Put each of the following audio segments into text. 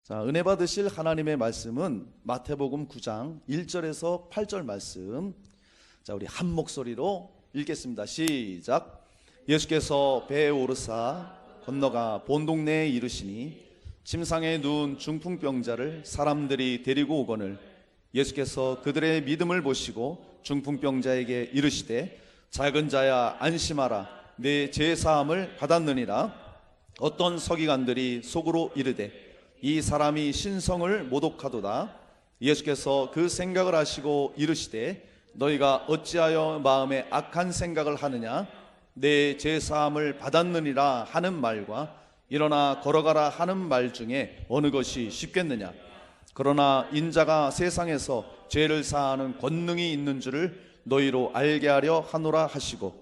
자, 은혜 받으실 하나님의 말씀은 마태복음 9장 1절에서 8절 말씀. 자, 우리 한 목소리로 읽겠습니다. 시작. 예수께서 배에 오르사 건너가 본 동네에 이르시니 침상에 누운 중풍병자를 사람들이 데리고 오거늘 예수께서 그들의 믿음을 보시고 중풍병자에게 이르시되 작은 자야 안심하라 내 죄 사함을 받았느니라. 어떤 서기관들이 속으로 이르되 이 사람이 신성을 모독하도다. 예수께서 그 생각을 하시고 이르시되 너희가 어찌하여 마음에 악한 생각을 하느냐. 내 죄 사함을 받았느니라 하는 말과 일어나 걸어가라 하는 말 중에 어느 것이 쉽겠느냐. 그러나 인자가 세상에서 죄를 사하는 권능이 있는 줄을 너희로 알게 하려 하노라 하시고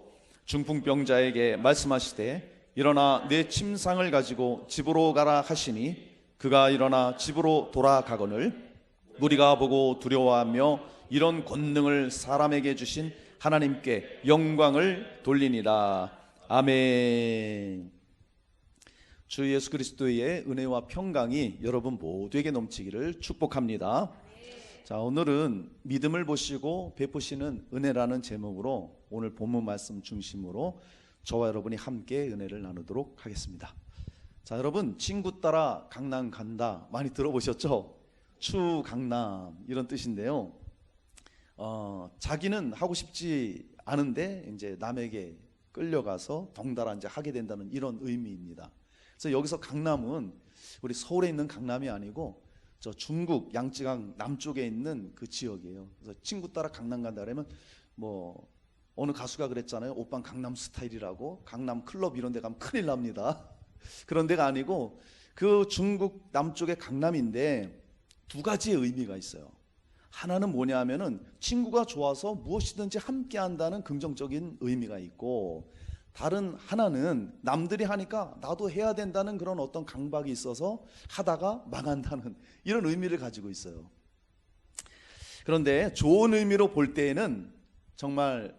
중풍병자에게 말씀하시되 일어나 내 침상을 가지고 집으로 가라 하시니 그가 일어나 집으로 돌아가거늘 무리가 보고 두려워하며 이런 권능을 사람에게 주신 하나님께 영광을 돌리니라. 아멘. 주 예수 그리스도의 은혜와 평강이 여러분 모두에게 넘치기를 축복합니다. 자, 오늘은 믿음을 보시고 베푸시는 은혜라는 제목으로 오늘 본문 말씀 중심으로 저와 여러분이 함께 은혜를 나누도록 하겠습니다. 자, 여러분, 친구 따라 강남 간다 많이 들어보셨죠? 추 강남 이런 뜻인데요. 자기는 하고 싶지 않은데 이제 남에게 끌려가서 덩달아 이제 하게 된다는 이런 의미입니다. 그래서 여기서 강남은 우리 서울에 있는 강남이 아니고 저 중국 양쯔강 남쪽에 있는 그 지역이에요. 그래서 친구 따라 강남 간다 그러면 뭐 어느 가수가 그랬잖아요. 오빤 강남 스타일이라고. 강남 클럽 이런 데 가면 큰일 납니다. 그런 데가 아니고 그 중국 남쪽의 강남인데 두 가지의 의미가 있어요. 하나는 뭐냐 하면은 친구가 좋아서 무엇이든지 함께 한다는 긍정적인 의미가 있고, 다른 하나는 남들이 하니까 나도 해야 된다는 그런 어떤 강박이 있어서 하다가 망한다는 이런 의미를 가지고 있어요. 그런데 좋은 의미로 볼 때에는 정말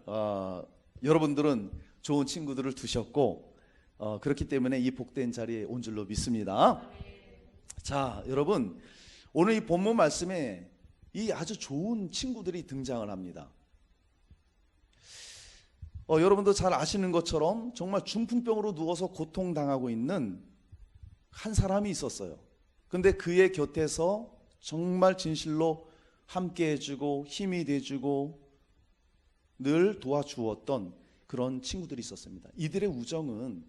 여러분들은 좋은 친구들을 두셨고 그렇기 때문에 이 복된 자리에 온 줄로 믿습니다. 자, 여러분, 오늘 이 본문 말씀에 이 아주 좋은 친구들이 등장을 합니다. 여러분도 잘 아시는 것처럼 정말 중풍병으로 누워서 고통당하고 있는 한 사람이 있었어요. 근데 그의 곁에서 정말 진실로 함께 해주고 힘이 돼주고 늘 도와주었던 그런 친구들이 있었습니다. 이들의 우정은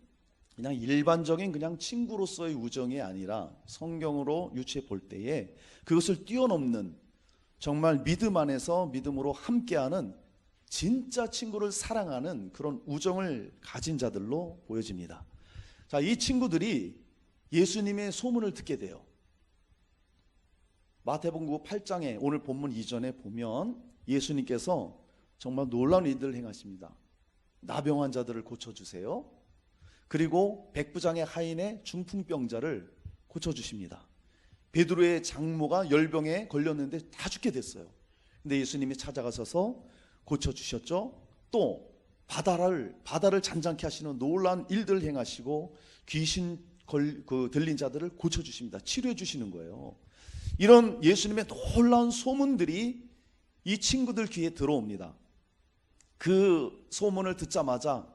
그냥 일반적인 그냥 친구로서의 우정이 아니라 성경으로 유추해 볼 때에 그것을 뛰어넘는 정말 믿음 안에서 믿음으로 함께하는 진짜 친구를 사랑하는 그런 우정을 가진 자들로 보여집니다. 자, 이 친구들이 예수님의 소문을 듣게 돼요. 마태복음 8장에 오늘 본문 이전에 보면 예수님께서 정말 놀라운 일들을 행하십니다. 나병 환자들을 고쳐주세요. 그리고 백부장의 하인의 중풍병자를 고쳐주십니다. 베드로의 장모가 열병에 걸렸는데 다 죽게 됐어요. 근데 예수님이 찾아가셔서 고쳐주셨죠. 또 바다를 잔잔케 하시는 놀라운 일들을 행하시고 귀신 들린 자들을 고쳐주십니다. 치료해 주시는 거예요. 이런 예수님의 놀라운 소문들이 이 친구들 귀에 들어옵니다. 그 소문을 듣자마자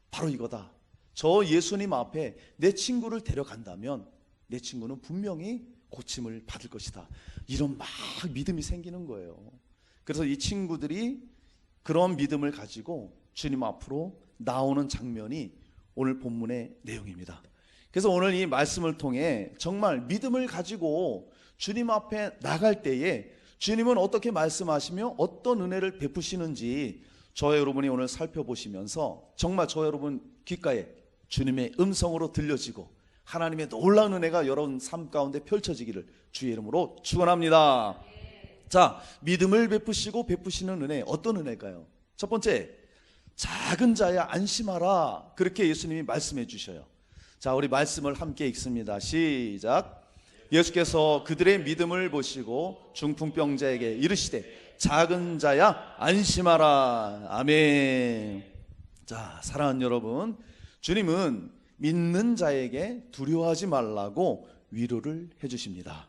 바로 이거다. 저 예수님 앞에 내 친구를 데려간다면 내 친구는 분명히 고침을 받을 것이다. 이런 막 믿음이 생기는 거예요. 그래서 이 친구들이 그런 믿음을 가지고 주님 앞으로 나오는 장면이 오늘 본문의 내용입니다. 그래서 오늘 이 말씀을 통해 정말 믿음을 가지고 주님 앞에 나갈 때에 주님은 어떻게 말씀하시며 어떤 은혜를 베푸시는지 저와 여러분이 오늘 살펴보시면서 정말 저와 여러분 귓가에 주님의 음성으로 들려지고 하나님의 놀라운 은혜가 여러분 삶 가운데 펼쳐지기를 주의 이름으로 축원합니다. 자, 믿음을 베푸시는 은혜, 어떤 은혜일까요? 첫 번째, 작은 자야 안심하라. 그렇게 예수님이 말씀해 주셔요. 자, 우리 말씀을 함께 읽습니다. 시작. 예수께서 그들의 믿음을 보시고 중풍병자에게 이르시되 작은 자야 안심하라. 아멘. 자, 사랑하는 여러분, 주님은 믿는 자에게 두려워하지 말라고 위로를 해주십니다.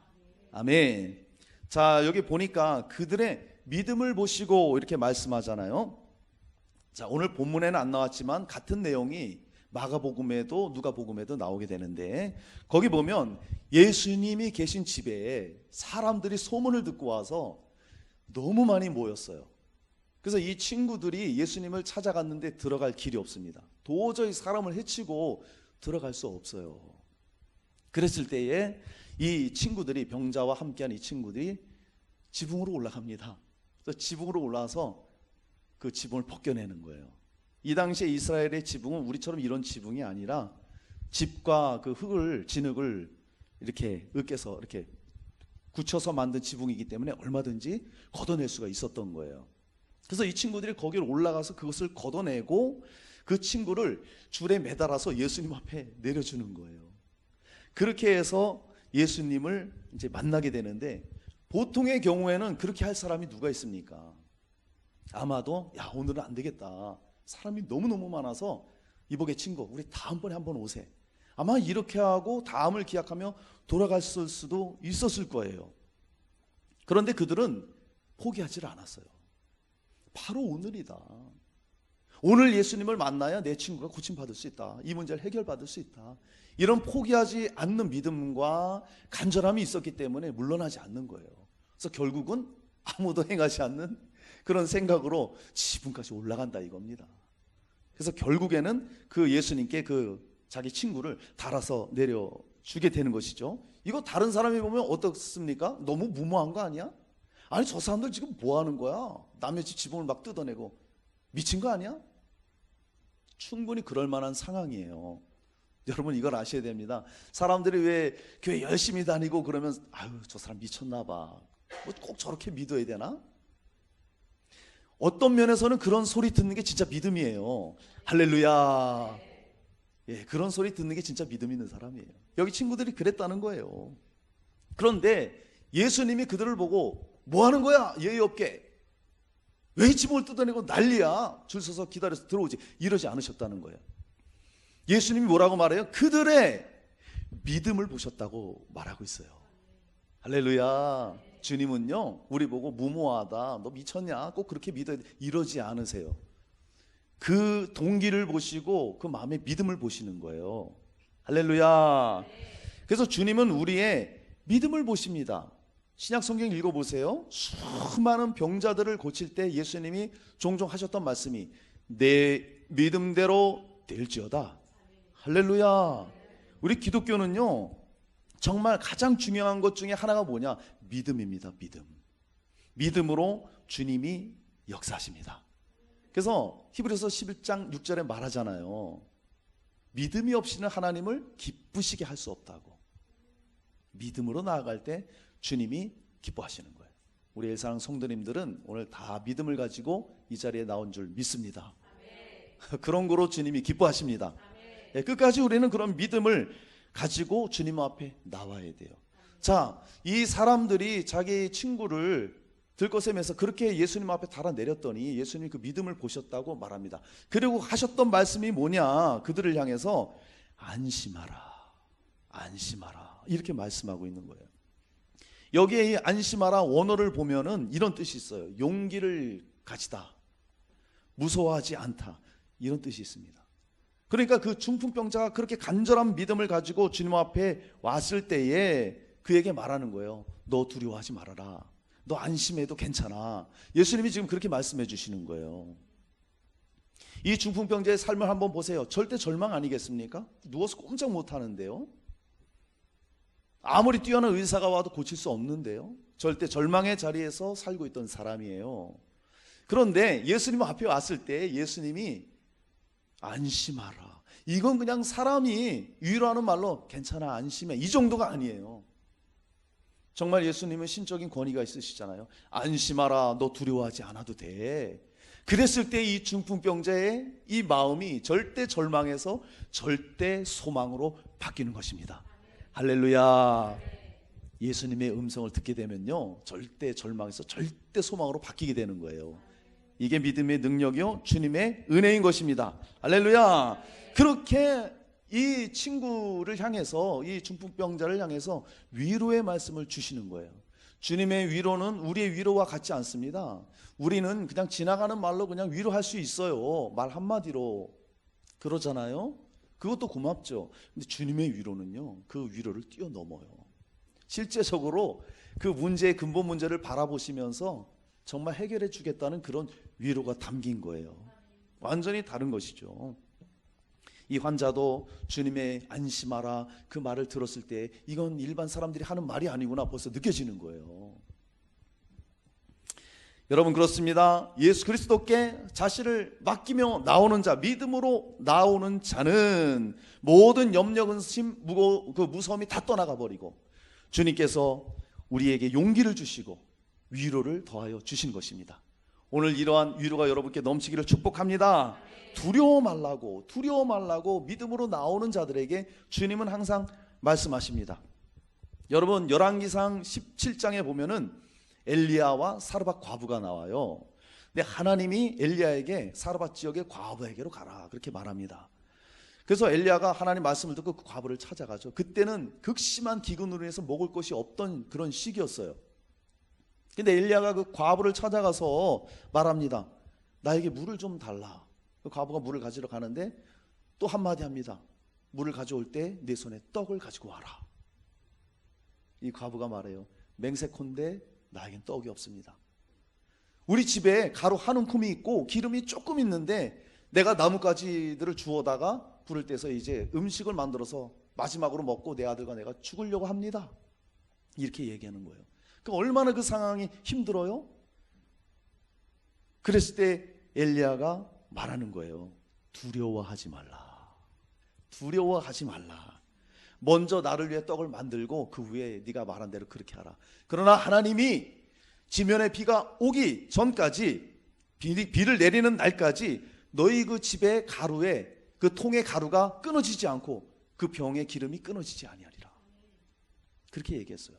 아멘. 자, 여기 보니까 그들의 믿음을 보시고 이렇게 말씀하잖아요. 자, 오늘 본문에는 안 나왔지만 같은 내용이 마가복음에도 누가복음에도 나오게 되는데, 거기 보면 예수님이 계신 집에 사람들이 소문을 듣고 와서 너무 많이 모였어요. 그래서 이 친구들이 예수님을 찾아갔는데 들어갈 길이 없습니다. 도저히 사람을 해치고 들어갈 수 없어요. 그랬을 때에 이 친구들이, 병자와 함께한 이 친구들이 지붕으로 올라갑니다. 그래서 지붕으로 올라와서 그 지붕을 벗겨내는 거예요. 이 당시에 이스라엘의 지붕은 우리처럼 이런 지붕이 아니라 집과 그 흙을, 진흙을 이렇게 으깨서 이렇게 굳혀서 만든 지붕이기 때문에 얼마든지 걷어낼 수가 있었던 거예요. 그래서 이 친구들이 거기를 올라가서 그것을 걷어내고 그 친구를 줄에 매달아서 예수님 앞에 내려주는 거예요. 그렇게 해서 예수님을 이제 만나게 되는데, 보통의 경우에는 그렇게 할 사람이 누가 있습니까? 아마도 야, 오늘은 안 되겠다, 사람이 너무너무 많아서 이복의 친구 우리 다음번에 한번 오세, 아마 이렇게 하고 다음을 기약하며 돌아갔을 수도 있었을 거예요. 그런데 그들은 포기하지 않았어요. 바로 오늘이다, 오늘 예수님을 만나야 내 친구가 고침받을 수 있다, 이 문제를 해결받을 수 있다, 이런 포기하지 않는 믿음과 간절함이 있었기 때문에 물러나지 않는 거예요. 그래서 결국은 아무도 행하지 않는 그런 생각으로 지붕까지 올라간다 이겁니다. 그래서 결국에는 그 예수님께 그 자기 친구를 달아서 내려주게 되는 것이죠. 이거 다른 사람이 보면 어떻습니까? 너무 무모한 거 아니야? 아니, 저 사람들 지금 뭐 하는 거야? 남의 집 지붕을 막 뜯어내고 미친 거 아니야? 충분히 그럴 만한 상황이에요. 여러분, 이걸 아셔야 됩니다. 사람들이 왜 교회 열심히 다니고 그러면 아유, 저 사람 미쳤나 봐, 뭐 꼭 저렇게 믿어야 되나? 어떤 면에서는 그런 소리 듣는 게 진짜 믿음이에요. 할렐루야. 예, 그런 소리 듣는 게 진짜 믿음 있는 사람이에요. 여기 친구들이 그랬다는 거예요. 그런데 예수님이 그들을 보고 뭐 하는 거야? 예의 없게. 왜 지붕을 뜯어내고 난리야? 줄 서서 기다려서 들어오지. 이러지 않으셨다는 거예요. 예수님이 뭐라고 말해요? 그들의 믿음을 보셨다고 말하고 있어요. 할렐루야. 주님은요, 우리 보고 무모하다, 너 미쳤냐, 꼭 그렇게 믿어야 돼, 이러지 않으세요. 그 동기를 보시고 그 마음의 믿음을 보시는 거예요. 할렐루야. 그래서 주님은 우리의 믿음을 보십니다. 신약 성경 읽어보세요. 수많은 병자들을 고칠 때 예수님이 종종 하셨던 말씀이 내 믿음대로 될지어다. 할렐루야. 우리 기독교는요, 정말 가장 중요한 것 중에 하나가 뭐냐? 믿음입니다. 믿음. 믿음으로 주님이 역사하십니다. 그래서 히브리서 11장 6절에 말하잖아요. 믿음이 없이는 하나님을 기쁘시게 할 수 없다고. 믿음으로 나아갈 때 주님이 기뻐하시는 거예요. 우리 엘사랑 성도님들은 오늘 다 믿음을 가지고 이 자리에 나온 줄 믿습니다. 그런 거로 주님이 기뻐하십니다. 네, 끝까지 우리는 그런 믿음을 가지고 주님 앞에 나와야 돼요. 자, 이 사람들이 자기 친구를 들것에면서 그렇게 예수님 앞에 달아내렸더니 예수님이 그 믿음을 보셨다고 말합니다. 그리고 하셨던 말씀이 뭐냐? 그들을 향해서 안심하라, 안심하라, 이렇게 말씀하고 있는 거예요. 여기에 이 안심하라 원어를 보면은 이런 뜻이 있어요. 용기를 가지다, 무서워하지 않다, 이런 뜻이 있습니다. 그러니까 그 중풍병자가 그렇게 간절한 믿음을 가지고 주님 앞에 왔을 때에 그에게 말하는 거예요. 너 두려워하지 말아라, 너 안심해도 괜찮아. 예수님이 지금 그렇게 말씀해 주시는 거예요. 이 중풍병자의 삶을 한번 보세요. 절대 절망 아니겠습니까? 누워서 꼼짝 못 하는데요. 아무리 뛰어난 의사가 와도 고칠 수 없는데요. 절대 절망의 자리에서 살고 있던 사람이에요. 그런데 예수님 앞에 왔을 때 예수님이 안심하라, 이건 그냥 사람이 위로하는 말로 괜찮아, 안심해, 이 정도가 아니에요. 정말 예수님은 신적인 권위가 있으시잖아요. 안심하라, 너 두려워하지 않아도 돼. 그랬을 때 이 중풍병자의 이 마음이 절대 절망에서 절대 소망으로 바뀌는 것입니다. 할렐루야. 예수님의 음성을 듣게 되면요, 절대 절망에서 절대 소망으로 바뀌게 되는 거예요. 이게 믿음의 능력이요, 주님의 은혜인 것입니다. 할렐루야. 그렇게 이 친구를 향해서, 이 중풍병자를 향해서 위로의 말씀을 주시는 거예요. 주님의 위로는 우리의 위로와 같지 않습니다. 우리는 그냥 지나가는 말로 그냥 위로할 수 있어요. 말 한마디로. 그러잖아요. 그것도 고맙죠. 근데 주님의 위로는요, 그 위로를 뛰어넘어요. 실제적으로 그 문제의 근본 문제를 바라보시면서 정말 해결해 주겠다는 그런 위로가 담긴 거예요. 완전히 다른 것이죠. 이 환자도 주님의 안심하라 그 말을 들었을 때 이건 일반 사람들이 하는 말이 아니구나 벌써 느껴지는 거예요. 여러분, 그렇습니다. 예수 그리스도께 자신을 맡기며 나오는 자, 믿음으로 나오는 자는 모든 염려, 근심, 무서움이 다 떠나가 버리고 주님께서 우리에게 용기를 주시고 위로를 더하여 주신 것입니다. 오늘 이러한 위로가 여러분께 넘치기를 축복합니다. 두려워 말라고 믿음으로 나오는 자들에게 주님은 항상 말씀하십니다. 여러분, 열왕기상 17장에 보면은 엘리야와 사르밧 과부가 나와요. 근데 하나님이 엘리야에게 사르밧 지역의 과부에게로 가라 그렇게 말합니다. 그래서 엘리야가 하나님 말씀을 듣고 그 과부를 찾아가죠. 그때는 극심한 기근으로 인해서 먹을 것이 없던 그런 시기였어요. 근데 엘리야가 그 과부를 찾아가서 말합니다. 나에게 물을 좀 달라. 그 과부가 물을 가지러 가는데 또 한마디 합니다. 물을 가져올 때 내 손에 떡을 가지고 와라. 이 과부가 말해요. 맹세컨대 나에겐 떡이 없습니다. 우리 집에 가루 한 움큼이 있고 기름이 조금 있는데 내가 나뭇가지들을 주워다가 불을 떼서 이제 음식을 만들어서 마지막으로 먹고 내 아들과 내가 죽으려고 합니다. 이렇게 얘기하는 거예요. 그럼 얼마나 그 상황이 힘들어요? 그랬을 때 엘리야가 말하는 거예요. 두려워하지 말라. 먼저 나를 위해 떡을 만들고 그 후에 네가 말한 대로 그렇게 하라. 그러나 하나님이 지면에 비가 오기 전까지, 비를 내리는 날까지 너희 그 집의 가루에, 그 통의 가루가 끊어지지 않고 그 병의 기름이 끊어지지 아니하리라. 그렇게 얘기했어요.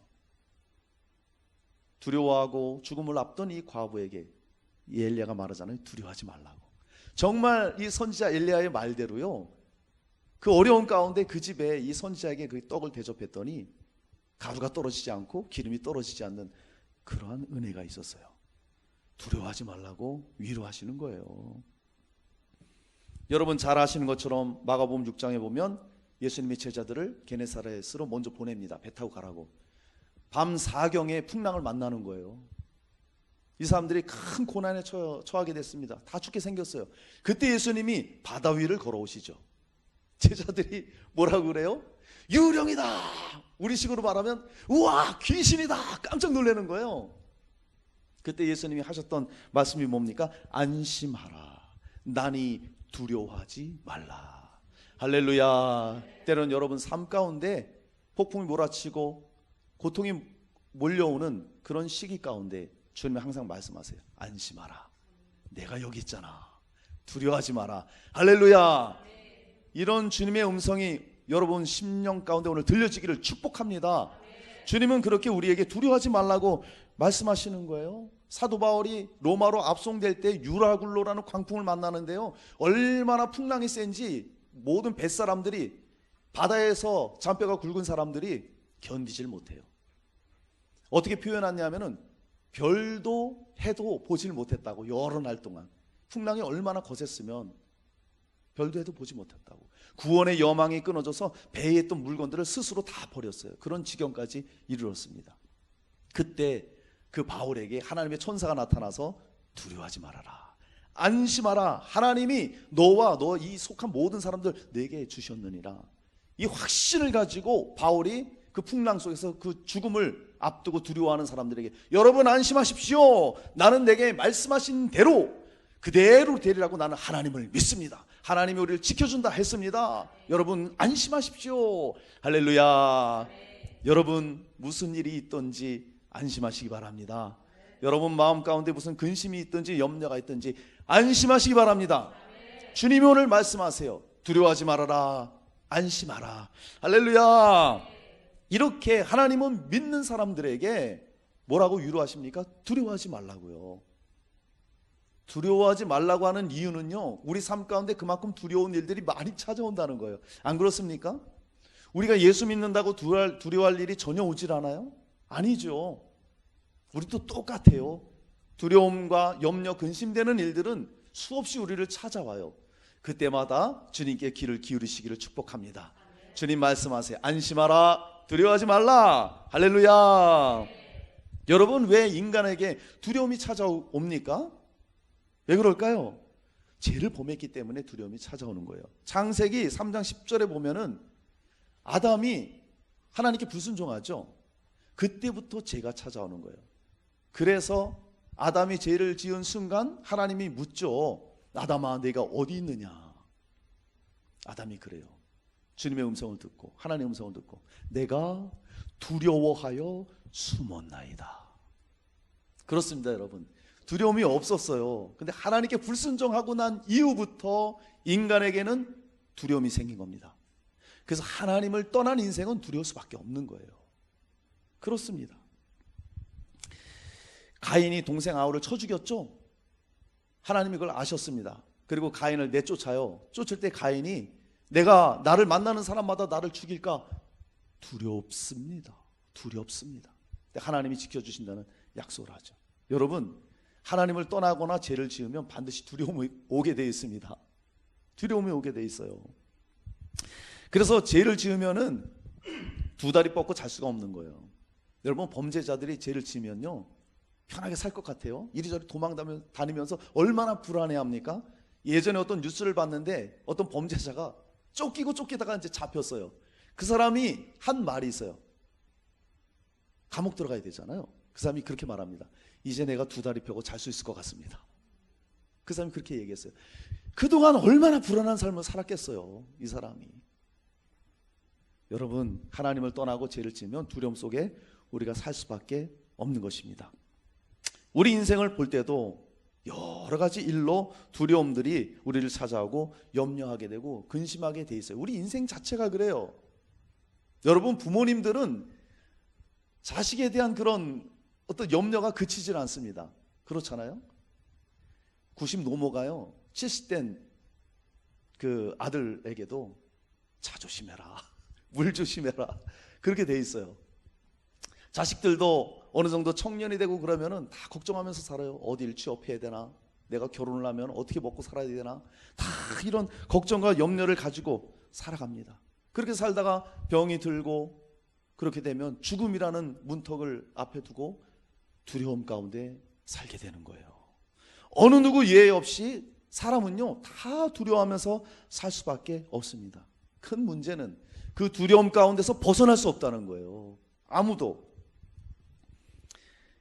두려워하고 죽음을 앞둔 이 과부에게 이 엘리야가 말하잖아요. 두려워하지 말라고. 정말 이 선지자 엘리야의 말대로요, 그 어려운 가운데 그 집에 이 선지자에게 그 떡을 대접했더니 가루가 떨어지지 않고 기름이 떨어지지 않는 그러한 은혜가 있었어요. 두려워하지 말라고 위로하시는 거예요. 여러분 잘 아시는 것처럼 마가복음 6장에 보면 예수님이 제자들을 게네사렛으로 먼저 보냅니다. 배 타고 가라고. 밤 4경에 풍랑을 만나는 거예요. 이 사람들이 큰 고난에 처하게 됐습니다. 다 죽게 생겼어요. 그때 예수님이 바다 위를 걸어오시죠. 제자들이 뭐라고 그래요? 유령이다. 우리식으로 말하면 우와 귀신이다. 깜짝 놀라는 거예요. 그때 예수님이 하셨던 말씀이 뭡니까? 안심하라. 나니 두려워하지 말라. 할렐루야. 때론 여러분 삶 가운데 폭풍이 몰아치고 고통이 몰려오는 그런 시기 가운데 주님이 항상 말씀하세요. 안심하라. 내가 여기 있잖아. 두려워하지 마라. 할렐루야. 이런 주님의 음성이 여러분 심령 가운데 오늘 들려지기를 축복합니다. 주님은 그렇게 우리에게 두려워하지 말라고 말씀하시는 거예요. 사도 바울이 로마로 압송될 때 유라굴로라는 광풍을 만나는데요, 얼마나 풍랑이 센지 모든 뱃사람들이, 바다에서 잔뼈가 굵은 사람들이 견디질 못해요. 어떻게 표현하냐면은 별도 해도 보질 못했다고. 여러 날 동안 풍랑이 얼마나 거셌으면 별도 해도 보지 못했다고. 구원의 여망이 끊어져서 배에 있던 물건들을 스스로 다 버렸어요. 그런 지경까지 이르렀습니다. 그때 그 바울에게 하나님의 천사가 나타나서 두려워하지 말아라. 안심하라. 하나님이 너와 너 이 속한 모든 사람들 내게 주셨느니라. 이 확신을 가지고 바울이 그 풍랑 속에서 그 죽음을 앞두고 두려워하는 사람들에게 여러분 안심하십시오. 나는 내게 말씀하신 대로 그대로 되리라고 나는 하나님을 믿습니다. 하나님이 우리를 지켜준다 했습니다. 여러분 안심하십시오. 할렐루야. 여러분 무슨 일이 있든지 안심하시기 바랍니다. 여러분 마음 가운데 무슨 근심이 있든지 염려가 있든지 안심하시기 바랍니다. 주님이 오늘 말씀하세요. 두려워하지 말아라. 안심하라. 할렐루야. 이렇게 하나님은 믿는 사람들에게 뭐라고 위로하십니까? 두려워하지 말라고요. 두려워하지 말라고 하는 이유는요, 우리 삶 가운데 그만큼 두려운 일들이 많이 찾아온다는 거예요. 안 그렇습니까? 우리가 예수 믿는다고 두려워할 일이 전혀 오질 않아요? 아니죠. 우리도 똑같아요. 두려움과 염려, 근심되는 일들은 수없이 우리를 찾아와요. 그때마다 주님께 귀를 기울이시기를 축복합니다. 주님 말씀하세요. 안심하라, 두려워하지 말라. 할렐루야. 여러분, 왜 인간에게 두려움이 찾아옵니까? 왜 그럴까요? 죄를 범했기 때문에 두려움이 찾아오는 거예요. 창세기 3장 10절에 보면은 아담이 하나님께 불순종하죠. 그때부터 죄가 찾아오는 거예요. 그래서 아담이 죄를 지은 순간 하나님이 묻죠. 아담아, 내가 어디 있느냐? 아담이 그래요. 주님의 음성을 듣고, 하나님의 음성을 듣고, 내가 두려워하여 숨었나이다. 그렇습니다, 여러분. 두려움이 없었어요. 근데 하나님께 불순종하고 난 이후부터 인간에게는 두려움이 생긴 겁니다. 그래서 하나님을 떠난 인생은 두려울 수밖에 없는 거예요. 그렇습니다. 가인이 동생 아우를 쳐 죽였죠. 하나님이 그걸 아셨습니다. 그리고 가인을 내쫓아요. 쫓을 때 가인이 내가 나를 만나는 사람마다 나를 죽일까 두렵습니다. 두렵습니다. 근데 하나님이 지켜주신다는 약속을 하죠. 여러분, 하나님을 떠나거나 죄를 지으면 반드시 두려움이 오게 되어 있습니다. 두려움이 오게 되어 있어요. 그래서 죄를 지으면은 두 다리 뻗고 잘 수가 없는 거예요. 여러분, 범죄자들이 죄를 지으면요 편하게 살 것 같아요? 이리저리 도망다니면서 얼마나 불안해합니까? 예전에 어떤 뉴스를 봤는데 어떤 범죄자가 쫓기다가 이제 잡혔어요. 그 사람이 한 말이 있어요. 감옥 들어가야 되잖아요. 그 사람이 그렇게 말합니다. 이제 내가 두 다리 펴고 잘 수 있을 것 같습니다. 그 사람이 그렇게 얘기했어요. 그동안 얼마나 불안한 삶을 살았겠어요, 이 사람이. 여러분, 하나님을 떠나고 죄를 지으면 두려움 속에 우리가 살 수밖에 없는 것입니다. 우리 인생을 볼 때도 여러 가지 일로 두려움들이 우리를 찾아오고 염려하게 되고 근심하게 돼 있어요. 우리 인생 자체가 그래요. 여러분, 부모님들은 자식에 대한 그런 어떤 염려가 그치질 않습니다. 그렇잖아요? 90 넘어가요. 70된 그 아들에게도 차 조심해라, 물 조심해라, 그렇게 돼 있어요. 자식들도 어느 정도 청년이 되고 그러면은 다 걱정하면서 살아요. 어디를 취업해야 되나, 내가 결혼을 하면 어떻게 먹고 살아야 되나, 다 이런 걱정과 염려를 가지고 살아갑니다. 그렇게 살다가 병이 들고 그렇게 되면 죽음이라는 문턱을 앞에 두고 두려움 가운데 살게 되는 거예요. 어느 누구 예외 없이 사람은요 다 두려워하면서 살 수밖에 없습니다. 큰 문제는 그 두려움 가운데서 벗어날 수 없다는 거예요. 아무도.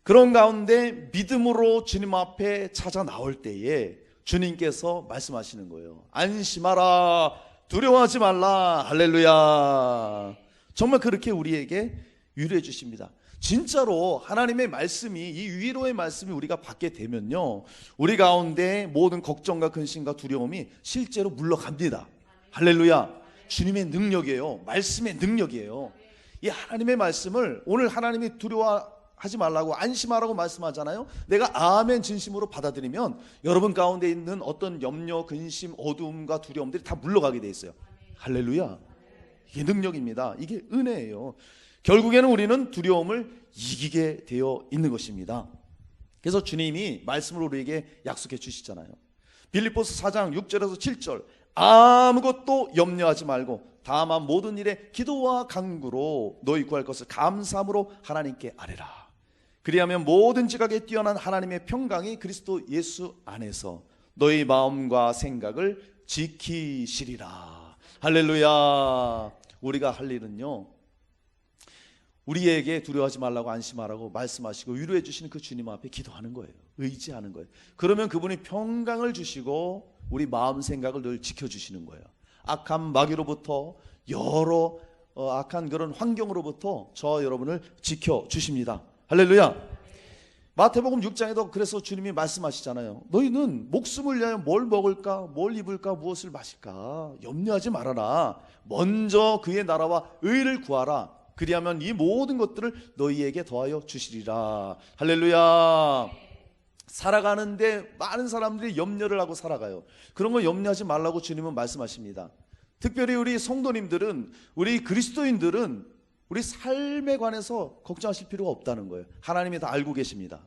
그런 가운데 믿음으로 주님 앞에 찾아 나올 때에 주님께서 말씀하시는 거예요. 안심하라, 두려워하지 말라. 할렐루야. 정말 그렇게 우리에게 위로해 주십니다. 진짜로 하나님의 말씀이, 이 위로의 말씀이 우리가 받게 되면요 우리 가운데 모든 걱정과 근심과 두려움이 실제로 물러갑니다. 할렐루야. 주님의 능력이에요. 말씀의 능력이에요. 이 하나님의 말씀을 오늘 하나님이 두려워하지 말라고, 안심하라고 말씀하잖아요. 내가 아멘 진심으로 받아들이면 여러분 가운데 있는 어떤 염려, 근심, 어두움과 두려움들이 다 물러가게 돼 있어요. 할렐루야. 이게 능력입니다. 이게 은혜예요. 결국에는 우리는 두려움을 이기게 되어 있는 것입니다. 그래서 주님이 말씀으로 우리에게 약속해 주시잖아요. 빌립보서 4장 6절에서 7절, 아무것도 염려하지 말고 다만 모든 일에 기도와 간구로 너희 구할 것을 감사함으로 하나님께 아뢰라. 그리하면 모든 지각에 뛰어난 하나님의 평강이 그리스도 예수 안에서 너희 마음과 생각을 지키시리라. 할렐루야. 우리가 할 일은요 우리에게 두려워하지 말라고, 안심하라고 말씀하시고 위로해 주시는 그 주님 앞에 기도하는 거예요. 의지하는 거예요. 그러면 그분이 평강을 주시고 우리 마음 생각을 늘 지켜주시는 거예요. 악한 마귀로부터, 여러 악한 그런 환경으로부터 저 여러분을 지켜주십니다. 할렐루야. 마태복음 6장에도 그래서 주님이 말씀하시잖아요. 너희는 목숨을 위하여 뭘 먹을까, 뭘 입을까, 무엇을 마실까 염려하지 말아라. 먼저 그의 나라와 의를 구하라. 그리하면 이 모든 것들을 너희에게 더하여 주시리라. 할렐루야. 살아가는데 많은 사람들이 염려를 하고 살아가요. 그런 거 염려하지 말라고 주님은 말씀하십니다. 특별히 우리 성도님들은, 우리 그리스도인들은 우리 삶에 관해서 걱정하실 필요가 없다는 거예요. 하나님이 다 알고 계십니다.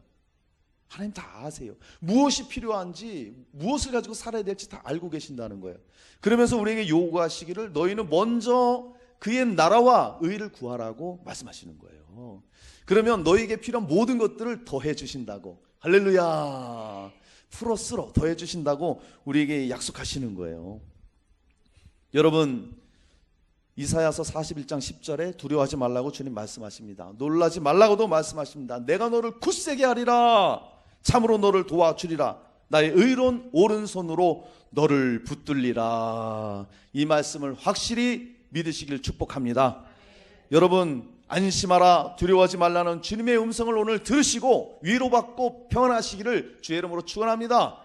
하나님 다 아세요. 무엇이 필요한지, 무엇을 가지고 살아야 될지 다 알고 계신다는 거예요. 그러면서 우리에게 요구하시기를 너희는 먼저 그의 나라와 의를 구하라고 말씀하시는 거예요. 그러면 너희에게 필요한 모든 것들을 더해 주신다고, 할렐루야, 플러스로 더해 주신다고 우리에게 약속하시는 거예요. 여러분, 이사야서 41장 10절에 두려워하지 말라고 주님 말씀하십니다. 놀라지 말라고도 말씀하십니다. 내가 너를 굳세게 하리라. 참으로 너를 도와주리라. 나의 의로운 오른손으로 너를 붙들리라. 이 말씀을 확실히 믿으시길 축복합니다. 여러분, 안심하라, 두려워하지 말라는 주님의 음성을 오늘 들으시고 위로받고 평안하시기를 주의 이름으로 축원합니다.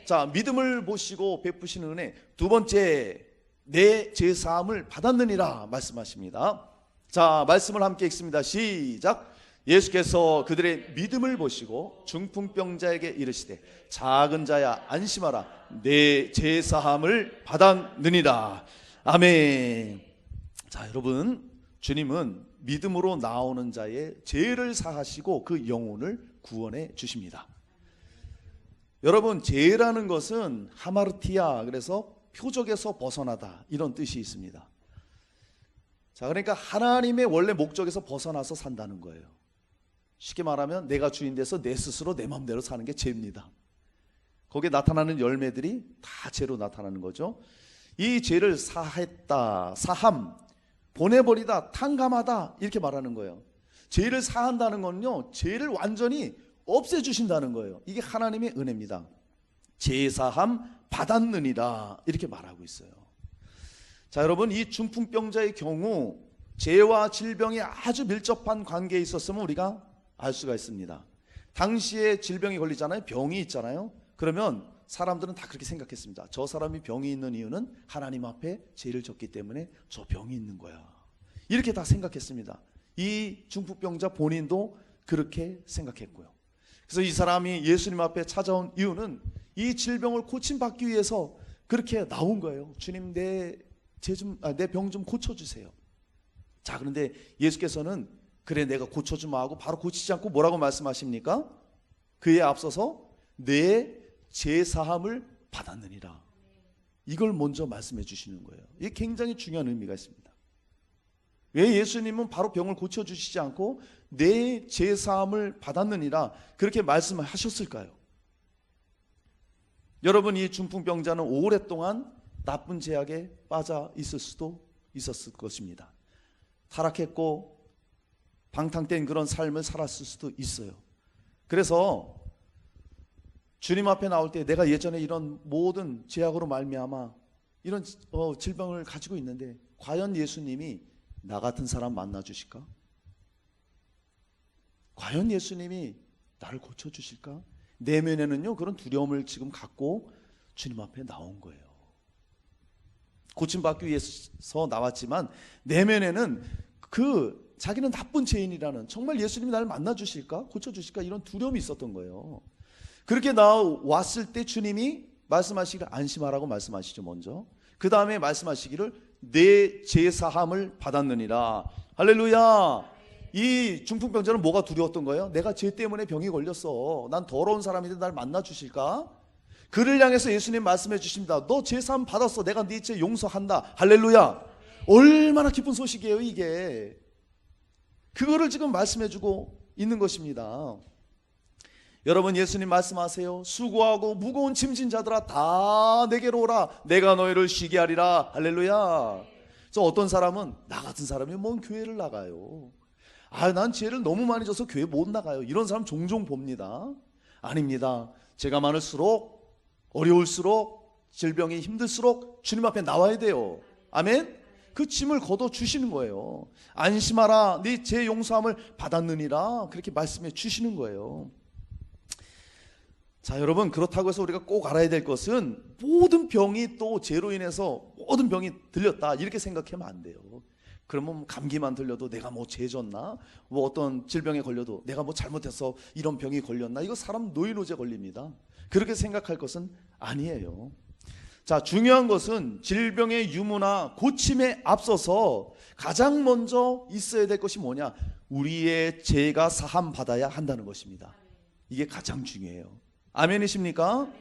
자, 믿음을 보시고 베푸시는 은혜. 두 번째, 내 죄사함을 받았느니라 말씀하십니다. 자, 말씀을 함께 읽습니다. 시작. 예수께서 그들의 믿음을 보시고 중풍병자에게 이르시되 작은 자야 안심하라, 내 죄사함을 받았느니라. 아멘. 자, 여러분, 주님은 믿음으로 나오는 자의 죄를 사하시고 그 영혼을 구원해 주십니다. 여러분, 죄라는 것은 하마르티아, 그래서 표적에서 벗어나다, 이런 뜻이 있습니다. 자, 그러니까 하나님의 원래 목적에서 벗어나서 산다는 거예요. 쉽게 말하면 내가 주인 돼서 내 스스로 내 마음대로 사는 게 죄입니다. 거기에 나타나는 열매들이 다 죄로 나타나는 거죠. 이 죄를 사했다, 사함, 보내버리다, 탕감하다, 이렇게 말하는 거예요. 죄를 사한다는 건요, 죄를 완전히 없애주신다는 거예요. 이게 하나님의 은혜입니다. 죄사함 받았느니라, 이렇게 말하고 있어요. 자, 여러분, 이 중풍병자의 경우 죄와 질병이 아주 밀접한 관계에 있었으면 우리가 알 수가 있습니다. 당시에 질병이 걸리잖아요. 병이 있잖아요. 그러면 사람들은 다 그렇게 생각했습니다. 저 사람이 병이 있는 이유는 하나님 앞에 죄를 졌기 때문에 저 병이 있는 거야, 이렇게 다 생각했습니다. 이 중풍병자 본인도 그렇게 생각했고요. 그래서 이 사람이 예수님 앞에 찾아온 이유는 이 질병을 고침받기 위해서 그렇게 나온 거예요. 주님, 내 병 좀 고쳐주세요. 자, 그런데 예수께서는 그래, 내가 고쳐주마 하고 바로 고치지 않고 뭐라고 말씀하십니까? 그에 앞서서 내 죄사함을 받았느니라, 이걸 먼저 말씀해 주시는 거예요. 이게 굉장히 중요한 의미가 있습니다. 왜 예수님은 바로 병을 고쳐주시지 않고 내 죄사함을 받았느니라 그렇게 말씀하셨을까요? 여러분, 이 중풍병자는 오랫동안 나쁜 죄악에 빠져 있을 수도 있었을 것입니다. 타락했고 방탕된 그런 삶을 살았을 수도 있어요. 그래서 주님 앞에 나올 때 내가 예전에 이런 모든 죄악으로 말미암아 이런 질병을 가지고 있는데 과연 예수님이 나 같은 사람 만나 주실까? 과연 예수님이 나를 고쳐주실까? 내면에는요, 그런 두려움을 지금 갖고 주님 앞에 나온 거예요. 고침받기 위해서 나왔지만 내면에는 자기는 나쁜 죄인이라는, 정말 예수님이 나를 만나 주실까? 고쳐 주실까? 이런 두려움이 있었던 거예요. 그렇게 나왔을 때 주님이 말씀하시기를 안심하라고 말씀하시죠. 먼저 그 다음에 말씀하시기를 내 죄사함을 받았느니라. 할렐루야. 이 중풍병자는 뭐가 두려웠던 거예요? 내가 죄 때문에 병이 걸렸어, 난 더러운 사람인데 날 만나 주실까? 그를 향해서 예수님 말씀해 주십니다. 너 죄사함 받았어, 내가 네 죄 용서한다. 할렐루야. 얼마나 기쁜 소식이에요 이게. 그거를 지금 말씀해 주고 있는 것입니다. 여러분, 예수님 말씀하세요. 수고하고 무거운 짐진 자들아 다 내게로 오라, 내가 너희를 쉬게 하리라. 할렐루야. 그래서 어떤 사람은 나 같은 사람이 뭔 교회를 나가요, 난 죄를 너무 많이 져서 교회 못 나가요, 이런 사람 종종 봅니다. 아닙니다. 죄가 많을수록, 어려울수록, 질병이 힘들수록 주님 앞에 나와야 돼요. 아멘. 그 짐을 걷어 주시는 거예요. 안심하라, 네 죄 용서함을 받았느니라, 그렇게 말씀해 주시는 거예요. 자, 여러분, 그렇다고 해서 우리가 꼭 알아야 될 것은 모든 병이 또 죄로 인해서 모든 병이 들렸다, 이렇게 생각하면 안 돼요. 그러면 감기만 들려도 내가 뭐 죄졌나? 뭐 어떤 질병에 걸려도 내가 뭐 잘못해서 이런 병이 걸렸나? 이거 사람 노이로제 걸립니다. 그렇게 생각할 것은 아니에요. 자, 중요한 것은 질병의 유무나 고침에 앞서서 가장 먼저 있어야 될 것이 뭐냐? 우리의 죄가 사함 받아야 한다는 것입니다. 이게 가장 중요해요. 아멘이십니까?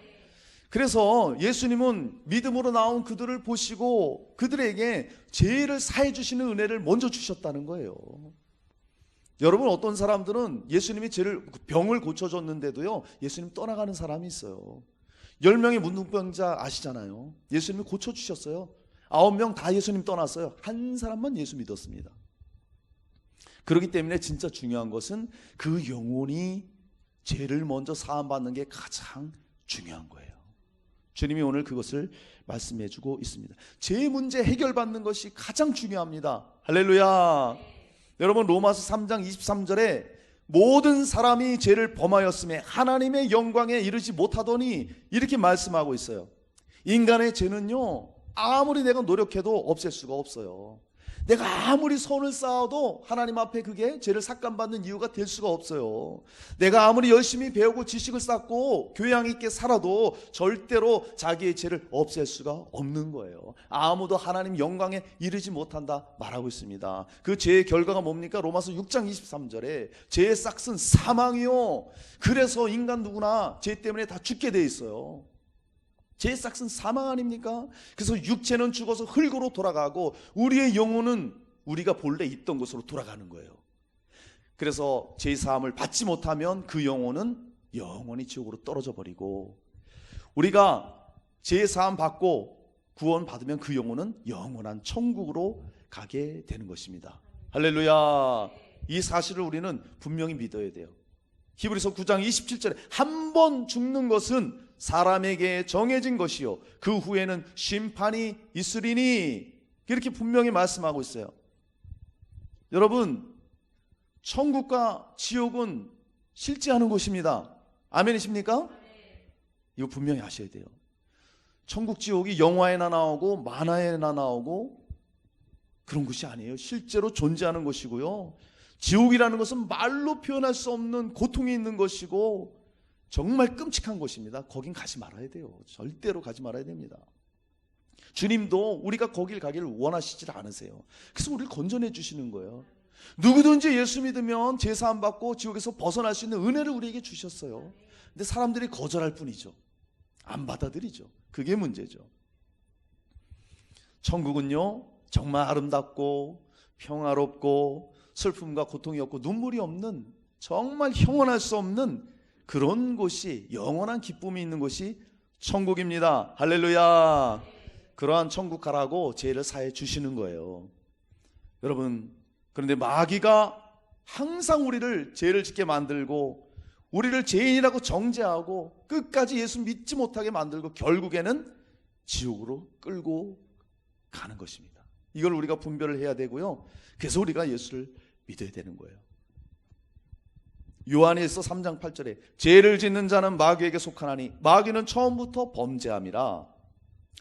그래서 예수님은 믿음으로 나온 그들을 보시고 그들에게 죄를 사해 주시는 은혜를 먼저 주셨다는 거예요. 여러분, 어떤 사람들은 예수님이 병을 고쳐줬는데도요, 예수님 떠나가는 사람이 있어요. 10명의 문둥병자 아시잖아요. 예수님이 고쳐주셨어요. 9명 다 예수님 떠났어요. 한 사람만 예수 믿었습니다. 그렇기 때문에 진짜 중요한 것은 그 영혼이 죄를 먼저 사함받는 게 가장 중요한 거예요. 주님이 오늘 그것을 말씀해 주고 있습니다. 죄 문제 해결받는 것이 가장 중요합니다. 할렐루야. 여러분, 로마서 3장 23절에 모든 사람이 죄를 범하였음에 하나님의 영광에 이르지 못하더니 이렇게 말씀하고 있어요. 인간의 죄는요, 아무리 내가 노력해도 없앨 수가 없어요. 내가 아무리 선을 쌓아도 하나님 앞에 그게 죄를 삭감받는 이유가 될 수가 없어요. 내가 아무리 열심히 배우고 지식을 쌓고 교양 있게 살아도 절대로 자기의 죄를 없앨 수가 없는 거예요. 아무도 하나님 영광에 이르지 못한다 말하고 있습니다. 그 죄의 결과가 뭡니까? 로마서 6장 23절에 죄의 싹은 사망이요. 그래서 인간 누구나 죄 때문에 다 죽게 돼 있어요. 죄의 싹은 사망 아닙니까? 그래서 육체는 죽어서 흙으로 돌아가고 우리의 영혼은 우리가 본래 있던 곳으로 돌아가는 거예요. 그래서 죄 사함을 받지 못하면 그 영혼은 영원히 지옥으로 떨어져 버리고, 우리가 죄 사함 받고 구원 받으면 그 영혼은 영원한 천국으로 가게 되는 것입니다. 할렐루야. 이 사실을 우리는 분명히 믿어야 돼요. 히브리서 9장 27절에 한 번 죽는 것은 사람에게 정해진 것이요 그 후에는 심판이 있으리니, 이렇게 분명히 말씀하고 있어요. 여러분, 천국과 지옥은 실제하는 곳입니다. 아멘이십니까? 이거 분명히 아셔야 돼요. 천국 지옥이 영화에나 나오고 만화에나 나오고 그런 곳이 아니에요. 실제로 존재하는 곳이고요. 지옥이라는 것은 말로 표현할 수 없는 고통이 있는 것이고 정말 끔찍한 곳입니다. 거긴 가지 말아야 돼요. 절대로 가지 말아야 됩니다. 주님도 우리가 거길 가기를 원하시질 않으세요. 그래서 우리를 건져내 주시는 거예요. 누구든지 예수 믿으면 죄 사함 받고 지옥에서 벗어날 수 있는 은혜를 우리에게 주셨어요. 근데 사람들이 거절할 뿐이죠. 안 받아들이죠. 그게 문제죠. 천국은요, 정말 아름답고 평화롭고 슬픔과 고통이 없고 눈물이 없는, 정말 형언할 수 없는 그런 곳이, 영원한 기쁨이 있는 곳이 천국입니다. 할렐루야. 그러한 천국 가라고 죄를 사해 주시는 거예요. 여러분, 그런데 마귀가 항상 우리를 죄를 짓게 만들고 우리를 죄인이라고 정죄하고 끝까지 예수 믿지 못하게 만들고 결국에는 지옥으로 끌고 가는 것입니다. 이걸 우리가 분별을 해야 되고요. 그래서 우리가 예수를 믿어야 되는 거예요. 요한일서 3장 8절에 죄를 짓는 자는 마귀에게 속하나니 마귀는 처음부터 범죄함이라.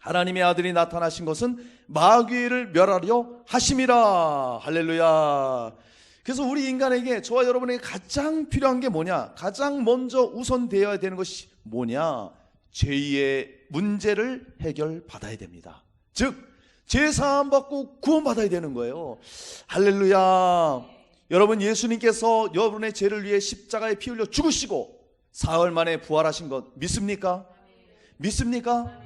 하나님의 아들이 나타나신 것은 마귀를 멸하려 하심이라. 할렐루야. 그래서 우리 인간에게, 저와 여러분에게 가장 필요한 게 뭐냐? 가장 먼저 우선되어야 되는 것이 뭐냐? 죄의 문제를 해결받아야 됩니다. 즉 죄 사함 받고 구원받아야 되는 거예요. 할렐루야. 여러분, 예수님께서 여러분의 죄를 위해 십자가에 피 흘려 죽으시고 사흘 만에 부활하신 것 믿습니까? 믿습니까?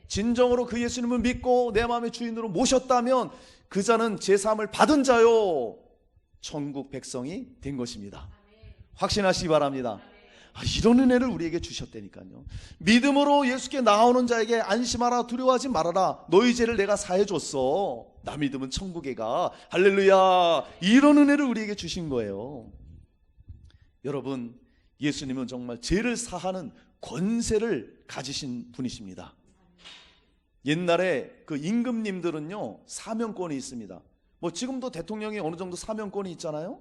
진정으로 그 예수님을 믿고 내 마음의 주인으로 모셨다면 그 자는 죄 사함을 받은 자요, 천국 백성이 된 것입니다. 확신하시기 바랍니다. 이런 은혜를 우리에게 주셨다니까요. 믿음으로 예수께 나오는 자에게 안심하라, 두려워하지 말아라, 너희 죄를 내가 사해줬어, 나 믿으면 천국에 가. 할렐루야. 이런 은혜를 우리에게 주신 거예요. 여러분, 예수님은 정말 죄를 사하는 권세를 가지신 분이십니다. 옛날에 그 임금님들은요, 사명권이 있습니다. 뭐 지금도 대통령이 어느 정도 사명권이 있잖아요.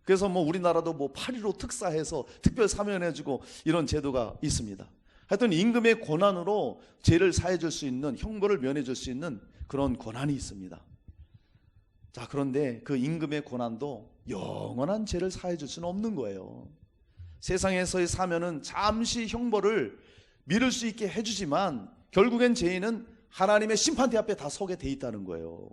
그래서 뭐 우리나라도 뭐 8.15 특사해서 특별 사면해주고 이런 제도가 있습니다. 하여튼 임금의 권한으로 죄를 사해줄 수 있는, 형벌을 면해줄 수 있는 그런 권한이 있습니다. 자, 그런데 그 임금의 고난도 영원한 죄를 사해 줄 수는 없는 거예요. 세상에서의 사면은 잠시 형벌을 미룰 수 있게 해주지만 결국엔 죄인은 하나님의 심판대 앞에 다 서게 돼 있다는 거예요.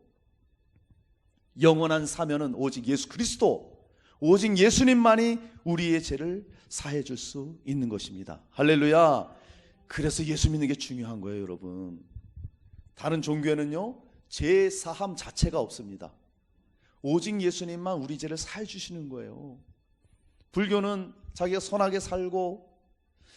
영원한 사면은 오직 예수 그리스도, 오직 예수님만이 우리의 죄를 사해 줄 수 있는 것입니다. 할렐루야. 그래서 예수 믿는 게 중요한 거예요, 여러분. 다른 종교에는요, 죄 사함 자체가 없습니다. 오직 예수님만 우리 죄를 사해 주시는 거예요. 불교는 자기가 선하게 살고,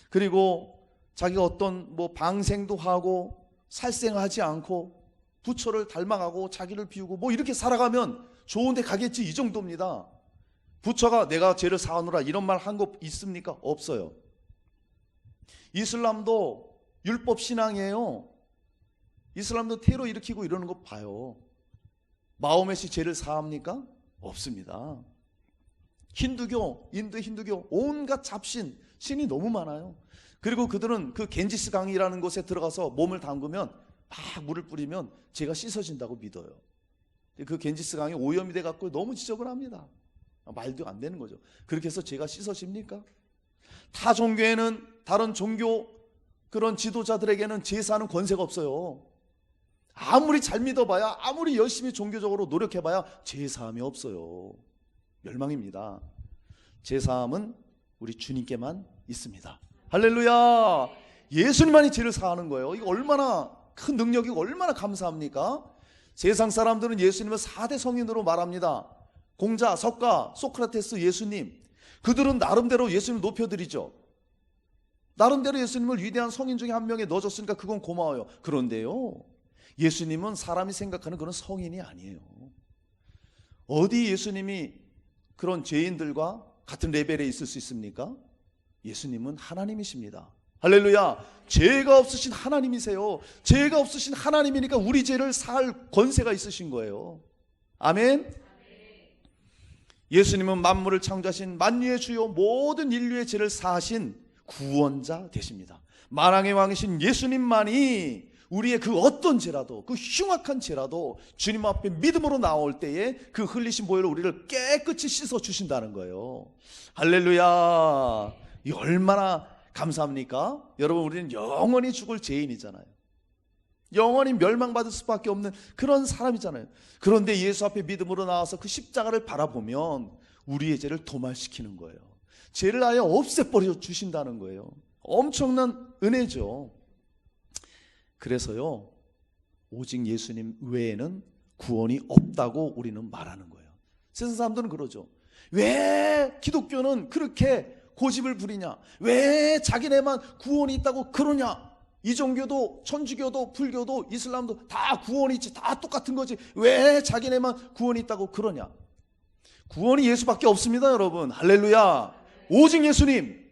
그리고 자기가 어떤 방생도 하고 살생하지 않고 부처를 닮아가고 자기를 비우고 이렇게 살아가면 좋은 데 가겠지, 이 정도입니다. 부처가 내가 죄를 사하노라 이런 말 한 거 있습니까? 없어요. 이슬람도 율법 신앙이에요. 이슬람도 테러 일으키고 이러는 거 봐요. 마호멧이 죄를 사합니까? 없습니다. 힌두교, 인도 힌두교 온갖 잡신, 신이 너무 많아요. 그리고 그들은 그 겐지스 강이라는 곳에 들어가서 몸을 담그면 막 물을 뿌리면 죄가 씻어진다고 믿어요. 그 겐지스 강이 오염이 돼 갖고 너무 지저분합니다. 말도 안 되는 거죠. 그렇게 해서 죄가 씻어집니까? 타 종교에는, 다른 종교 그런 지도자들에게는 제사하는 권세가 없어요. 아무리 잘 믿어봐야, 아무리 열심히 종교적으로 노력해봐야 제사함이 없어요. 멸망입니다. 제사함은 우리 주님께만 있습니다. 할렐루야. 예수님만이 죄를 사하는 거예요. 이거 얼마나 큰 능력이고 얼마나 감사합니까? 세상 사람들은 예수님을 4대 성인으로 말합니다. 공자, 석가, 소크라테스, 예수님. 그들은 나름대로 예수님을 높여드리죠. 나름대로 예수님을 위대한 성인 중에 한 명에 넣어줬으니까 그건 고마워요. 그런데요, 예수님은 사람이 생각하는 그런 성인이 아니에요. 어디 예수님이 그런 죄인들과 같은 레벨에 있을 수 있습니까? 예수님은 하나님이십니다. 할렐루야. 죄가 없으신 하나님이세요. 죄가 없으신 하나님이니까 우리 죄를 사할 권세가 있으신 거예요. 아멘. 예수님은 만물을 창조하신 만유의 주요, 모든 인류의 죄를 사하신 구원자 되십니다. 만왕의 왕이신 예수님만이 우리의 그 어떤 죄라도, 그 흉악한 죄라도 주님 앞에 믿음으로 나올 때에 그 흘리신 보혈로 우리를 깨끗이 씻어 주신다는 거예요. 할렐루야. 이 얼마나 감사합니까? 여러분, 우리는 영원히 죽을 죄인이잖아요. 영원히 멸망받을 수밖에 없는 그런 사람이잖아요. 그런데 예수 앞에 믿음으로 나와서 그 십자가를 바라보면 우리의 죄를 도말시키는 거예요. 죄를 아예 없애버려 주신다는 거예요. 엄청난 은혜죠. 그래서요, 오직 예수님 외에는 구원이 없다고 우리는 말하는 거예요. 세상 사람들은 그러죠. 왜 기독교는 그렇게 고집을 부리냐? 왜 자기네만 구원이 있다고 그러냐? 이 종교도, 천주교도, 불교도, 이슬람도 다 구원이 있지, 다 똑같은 거지. 왜 자기네만 구원이 있다고 그러냐? 구원이 예수밖에 없습니다, 여러분. 할렐루야. 오직 예수님,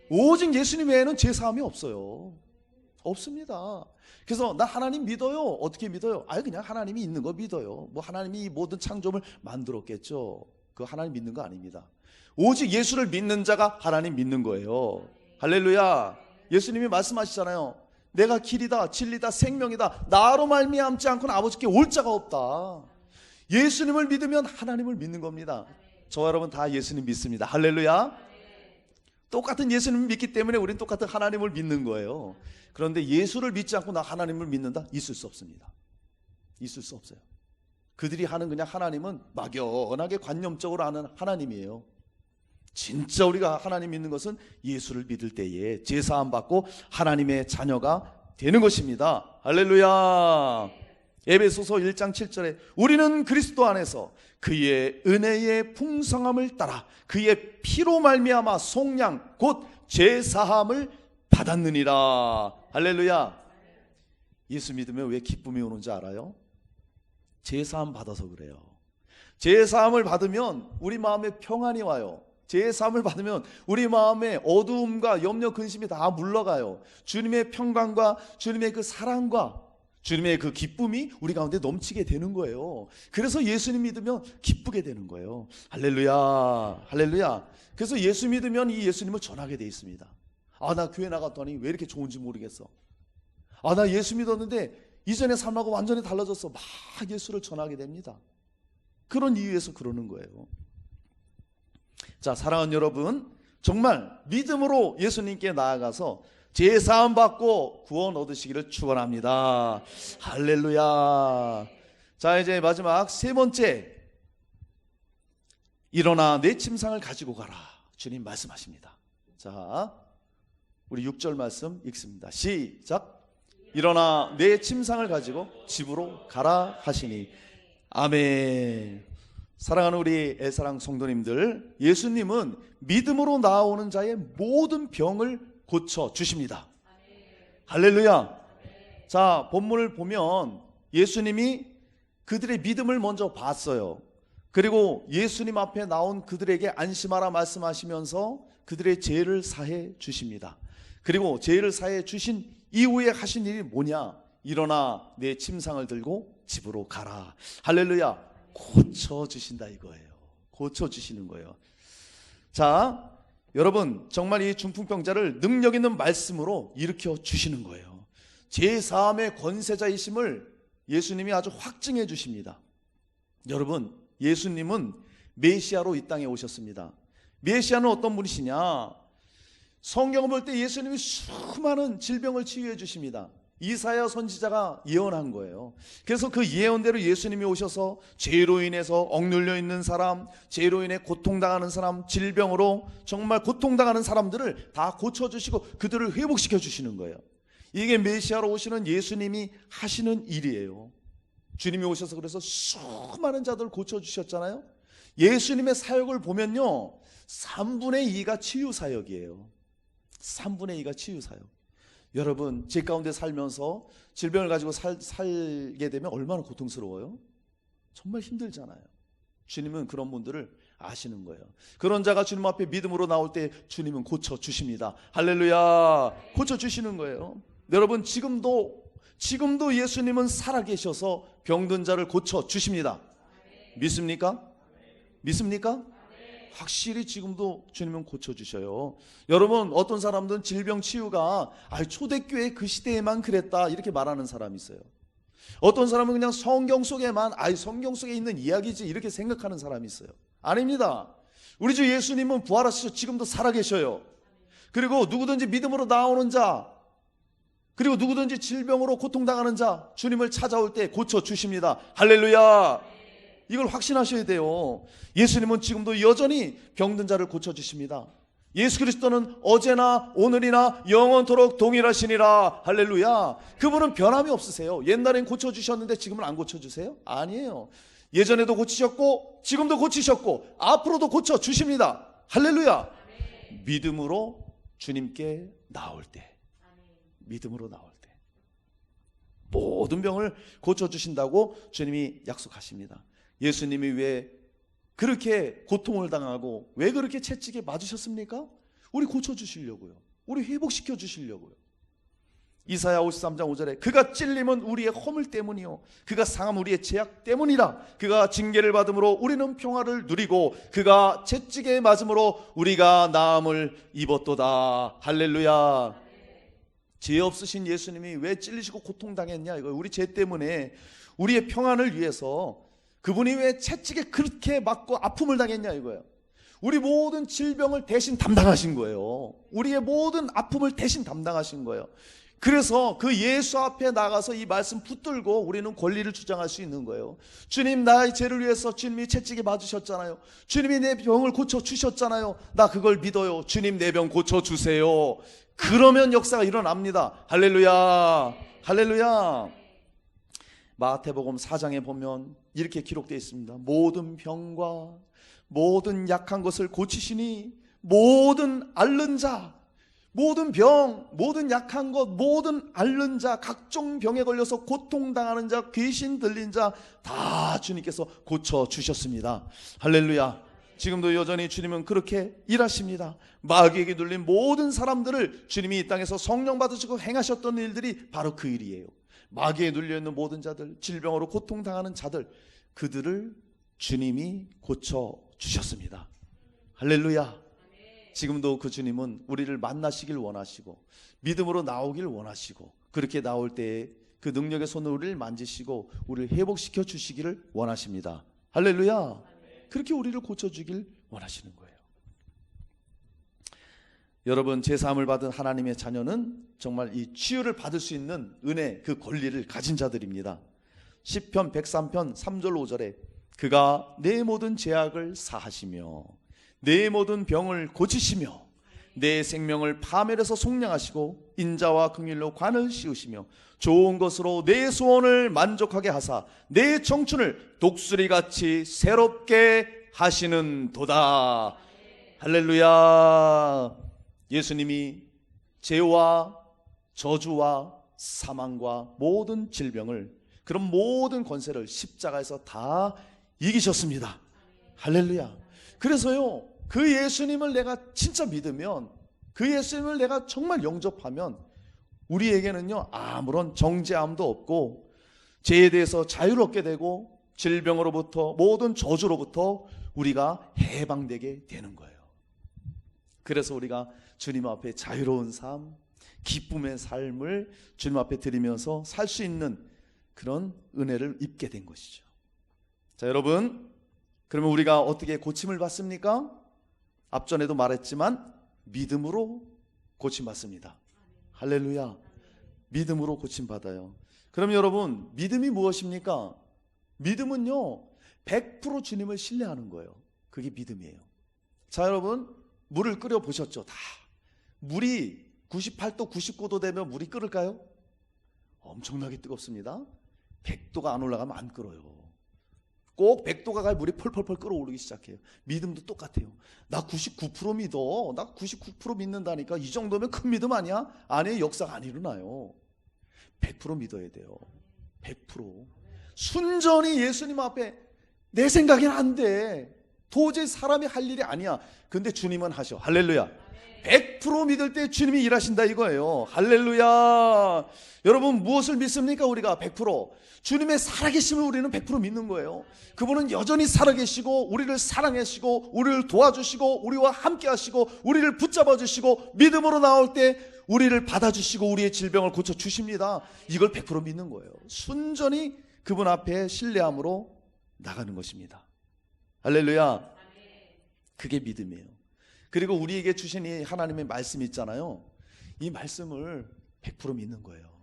오직 예수님 외에는 제사함이 없어요. 없습니다. 그래서 나 하나님 믿어요. 어떻게 믿어요? 그냥 하나님이 있는 거 믿어요. 하나님이 이 모든 창조물 만들었겠죠. 그 하나님 믿는 거 아닙니다. 오직 예수를 믿는 자가 하나님 믿는 거예요. 할렐루야. 예수님이 말씀하시잖아요. 내가 길이다, 진리다, 생명이다. 나로 말미암지 않고는 아버지께 올 자가 없다. 예수님을 믿으면 하나님을 믿는 겁니다. 저와 여러분 다 예수님 믿습니다. 할렐루야. 똑같은 예수님을 믿기 때문에 우리는 똑같은 하나님을 믿는 거예요. 그런데 예수를 믿지 않고 나 하나님을 믿는다? 있을 수 없습니다. 있을 수 없어요. 그들이 하는 그냥 하나님은 막연하게 관념적으로 하는 하나님이에요. 진짜 우리가 하나님 믿는 것은 예수를 믿을 때에 제사함 받고 하나님의 자녀가 되는 것입니다. 할렐루야. 에베소서 1장 7절에 우리는 그리스도 안에서 그의 은혜의 풍성함을 따라 그의 피로 말미암아 속량 곧 제사함을 받았느니라. 할렐루야. 예수 믿으면 왜 기쁨이 오는지 알아요? 제사함 받아서 그래요. 제사함을 받으면 우리 마음에 평안이 와요. 제사함을 받으면 우리 마음에 어두움과 염려 근심이 다 물러가요. 주님의 평강과 주님의 그 사랑과 주님의 그 기쁨이 우리 가운데 넘치게 되는 거예요. 그래서 예수님 믿으면 기쁘게 되는 거예요. 할렐루야. 할렐루야. 그래서 예수 믿으면 이 예수님을 전하게 돼 있습니다. 나 교회 나갔더니 왜 이렇게 좋은지 모르겠어. 나 예수 믿었는데 이전의 삶하고 완전히 달라졌어. 막 예수를 전하게 됩니다. 그런 이유에서 그러는 거예요. 자, 사랑하는 여러분, 정말 믿음으로 예수님께 나아가서 제사함 받고 구원 얻으시기를 축원합니다. 할렐루야. 자, 이제 마지막 세 번째, 일어나 내 침상을 가지고 가라. 주님 말씀하십니다. 자, 우리 6절 말씀 읽습니다. 시작. 일어나 내 침상을 가지고 집으로 가라 하시니. 아멘. 사랑하는 우리 애사랑 성도님들, 예수님은 믿음으로 나오는 자의 모든 병을 고쳐 주십니다. 할렐루야. 자, 본문을 보면 예수님이 그들의 믿음을 먼저 봤어요. 그리고 예수님 앞에 나온 그들에게 안심하라 말씀하시면서 그들의 죄를 사해 주십니다. 그리고 죄를 사해 주신 이후에 하신 일이 뭐냐? 일어나 내 침상을 들고 집으로 가라. 할렐루야. 고쳐주신다 이거예요. 고쳐주시는 거예요. 자, 여러분, 정말 이 중풍병자를 능력 있는 말씀으로 일으켜 주시는 거예요. 제4함의 권세자이심을 예수님이 아주 확증해 주십니다. 여러분, 예수님은 메시아로 이 땅에 오셨습니다. 메시아는 어떤 분이시냐? 성경을 볼 때 예수님이 수많은 질병을 치유해 주십니다. 이사야 선지자가 예언한 거예요. 그래서 그 예언대로 예수님이 오셔서 죄로 인해서 억눌려 있는 사람, 죄로 인해 고통당하는 사람, 질병으로 정말 고통당하는 사람들을 다 고쳐주시고 그들을 회복시켜 주시는 거예요. 이게 메시아로 오시는 예수님이 하시는 일이에요. 주님이 오셔서 그래서 수많은 자들을 고쳐주셨잖아요. 예수님의 사역을 보면요, 3분의 2가 치유 사역이에요. 3분의 2가 치유 사역. 여러분, 제 가운데 살면서 질병을 가지고 살게 되면 얼마나 고통스러워요? 정말 힘들잖아요. 주님은 그런 분들을 아시는 거예요. 그런 자가 주님 앞에 믿음으로 나올 때 주님은 고쳐주십니다. 할렐루야. 고쳐주시는 거예요. 여러분, 지금도 예수님은 살아계셔서 병든 자를 고쳐주십니다. 믿습니까? 믿습니까? 확실히 지금도 주님은 고쳐주셔요. 여러분, 어떤 사람들은 질병 치유가 초대교회 그 시대에만 그랬다 이렇게 말하는 사람이 있어요. 어떤 사람은 그냥 성경 속에만 성경 속에 있는 이야기지 이렇게 생각하는 사람이 있어요. 아닙니다. 우리 주 예수님은 부활하셔서 지금도 살아계셔요. 그리고 누구든지 믿음으로 나오는 자, 그리고 누구든지 질병으로 고통당하는 자, 주님을 찾아올 때 고쳐주십니다. 할렐루야. 이걸 확신하셔야 돼요. 예수님은 지금도 여전히 병든 자를 고쳐주십니다. 예수 그리스도는 어제나 오늘이나 영원토록 동일하시니라. 할렐루야. 그분은 변함이 없으세요. 옛날엔 고쳐주셨는데 지금은 안 고쳐주세요? 아니에요. 예전에도 고치셨고 지금도 고치셨고 앞으로도 고쳐주십니다. 할렐루야. 믿음으로 주님께 나올 때, 믿음으로 나올 때 모든 병을 고쳐주신다고 주님이 약속하십니다. 예수님이 왜 그렇게 고통을 당하고 왜 그렇게 채찍에 맞으셨습니까? 우리 고쳐주시려고요. 우리 회복시켜 주시려고요. 이사야 53장 5절에 그가 찔림은 우리의 허물 때문이요 그가 상함 우리의 죄악 때문이라. 그가 징계를 받음으로 우리는 평화를 누리고 그가 채찍에 맞음으로 우리가 나음을 입었도다. 할렐루야. 죄 없으신 예수님이 왜 찔리시고 고통당했냐? 이거 우리 죄 때문에 우리의 평안을 위해서 그분이 왜 채찍에 그렇게 맞고 아픔을 당했냐 이거예요. 우리 모든 질병을 대신 담당하신 거예요. 우리의 모든 아픔을 대신 담당하신 거예요. 그래서 그 예수 앞에 나가서 이 말씀 붙들고 우리는 권리를 주장할 수 있는 거예요. 주님, 나의 죄를 위해서 주님이 채찍에 맞으셨잖아요. 주님이 내 병을 고쳐주셨잖아요. 나 그걸 믿어요. 주님, 내 병 고쳐주세요. 그러면 역사가 일어납니다. 할렐루야. 할렐루야. 마태복음 4장에 보면 이렇게 기록되어 있습니다. 모든 병과 모든 약한 것을 고치시니 모든 앓는 자, 모든 병, 모든 약한 것, 모든 앓는 자, 각종 병에 걸려서 고통당하는 자, 귀신 들린 자 다 주님께서 고쳐주셨습니다. 할렐루야. 지금도 여전히 주님은 그렇게 일하십니다. 마귀에게 눌린 모든 사람들을 주님이 이 땅에서 성령 받으시고 행하셨던 일들이 바로 그 일이에요. 마귀에 눌려있는 모든 자들, 질병으로 고통당하는 자들, 그들을 주님이 고쳐주셨습니다. 할렐루야. 지금도 그 주님은 우리를 만나시길 원하시고 믿음으로 나오길 원하시고 그렇게 나올 때에 그 능력의 손으로 우리를 만지시고 우리를 회복시켜 주시기를 원하십니다. 할렐루야. 그렇게 우리를 고쳐주길 원하시는 거예요. 여러분, 제사함을 받은 하나님의 자녀는 정말 이 치유를 받을 수 있는 은혜, 그 권리를 가진 자들입니다. 시편 103편 3절 5절에 그가 내 모든 죄악을 사하시며 내 모든 병을 고치시며 내 생명을 파멸해서 속량하시고 인자와 긍휼로 관을 씌우시며 좋은 것으로 내 소원을 만족하게 하사 내 청춘을 독수리같이 새롭게 하시는 도다. 할렐루야. 예수님이 죄와 저주와 사망과 모든 질병을, 그런 모든 권세를 십자가에서 다 이기셨습니다. 할렐루야. 그래서요, 그 예수님을 내가 진짜 믿으면, 그 예수님을 내가 정말 영접하면 우리에게는요 아무런 정죄함도 없고 죄에 대해서 자유를 얻게 되고 질병으로부터 모든 저주로부터 우리가 해방되게 되는 거예요. 그래서 우리가 주님 앞에 자유로운 삶, 기쁨의 삶을 주님 앞에 드리면서 살 수 있는 그런 은혜를 입게 된 것이죠. 자, 여러분, 그러면 우리가 어떻게 고침을 받습니까? 앞전에도 말했지만 믿음으로 고침받습니다. 할렐루야. 믿음으로 고침받아요. 그럼 여러분, 믿음이 무엇입니까? 믿음은요 100% 주님을 신뢰하는 거예요. 그게 믿음이에요. 자, 여러분, 물을 끓여 보셨죠? 다 물이 98도 99도 되면 물이 끓을까요? 엄청나게 뜨겁습니다. 100도가 안 올라가면 안 끓어요. 꼭 100도가 가야 물이 펄펄펄 끓어오르기 시작해요. 믿음도 똑같아요. 나 99% 믿어. 나 99% 믿는다니까. 이 정도면 큰 믿음 아니야? 안에 역사가 안 일어나요. 100% 믿어야 돼요. 100%. 순전히 예수님 앞에 내 생각엔 안 돼. 도저히 사람이 할 일이 아니야. 근데 주님은 하셔. 할렐루야. 100% 믿을 때 주님이 일하신다 이거예요. 할렐루야. 여러분, 무엇을 믿습니까? 우리가 100% 주님의 살아계심을 우리는 100% 믿는 거예요. 그분은 여전히 살아계시고 우리를 사랑하시고 우리를 도와주시고 우리와 함께 하시고 우리를 붙잡아 주시고 믿음으로 나올 때 우리를 받아주시고 우리의 질병을 고쳐주십니다. 이걸 100% 믿는 거예요. 순전히 그분 앞에 신뢰함으로 나가는 것입니다. 할렐루야. 그게 믿음이에요. 그리고 우리에게 주신 이 하나님의 말씀이 있잖아요. 이 말씀을 100% 믿는 거예요.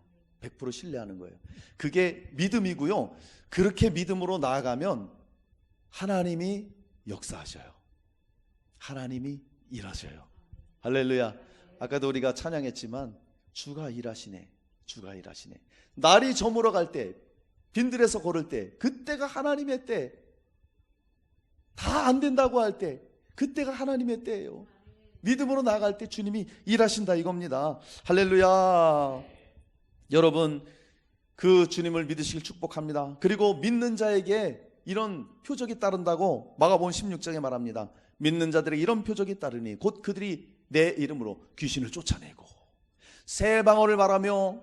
100% 신뢰하는 거예요. 그게 믿음이고요. 그렇게 믿음으로 나아가면 하나님이 역사하셔요. 하나님이 일하셔요. 할렐루야. 아까도 우리가 찬양했지만 주가 일하시네. 주가 일하시네. 날이 저물어 갈 때, 빈들에서 걸을 때, 그때가 하나님의 때. 다 안 된다고 할 때, 그때가 하나님의 때예요. 믿음으로 나아갈 때 주님이 일하신다 이겁니다. 할렐루야. 여러분, 그 주님을 믿으시길 축복합니다. 그리고 믿는 자에게 이런 표적이 따른다고 마가복음 16장에 말합니다. 믿는 자들에게 이런 표적이 따르니 곧 그들이 내 이름으로 귀신을 쫓아내고 새 방언을 말하며